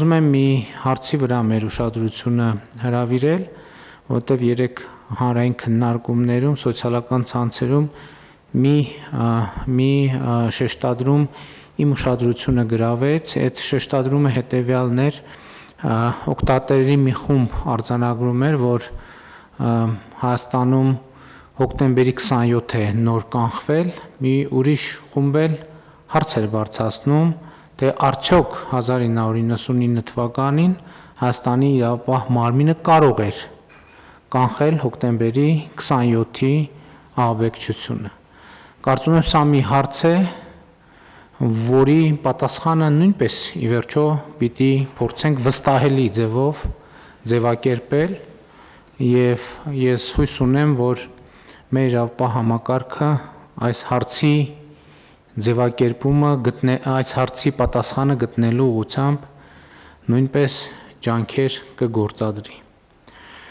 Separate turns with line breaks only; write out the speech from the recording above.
ուզում եմ մի հարցի վրա մեր ուշադրությունը հրավիրել, որտեղ երեք հանրային քննարկումներում, սոցիալական ցանցերում մի շեշտադրում իմ ուշադրությունը գրավեց, այդ շեշտադրումը հետևյալն էր, օգտատերերի մի խումբ արձանագրում էր, որ Հայաստանում հոկտեմբերի 27 է նոր կանխվել, մի ուրիշ խումբ էլ հարց էր բարձրացնում, թե արդյոք 1999 թվականին Հայաստանի իրավապահ մարմինը կարող էր կանխել հոկտեմբերի 27-ի ահաբեկչությունը։ Կարծում եմ սա մի հարց է, որի պատասխանը նույնպես ի վերջո պիտի փորձենք վստահելի ձևով ձևակերպել եւ ես հույս ունեմ, որ մեր իրավապահ համակարգը այս հարցի ձևակերպումը այս հարցի պատասխանը գտնելու ուղղությամբ նույնպես ջանքեր կգործադրի։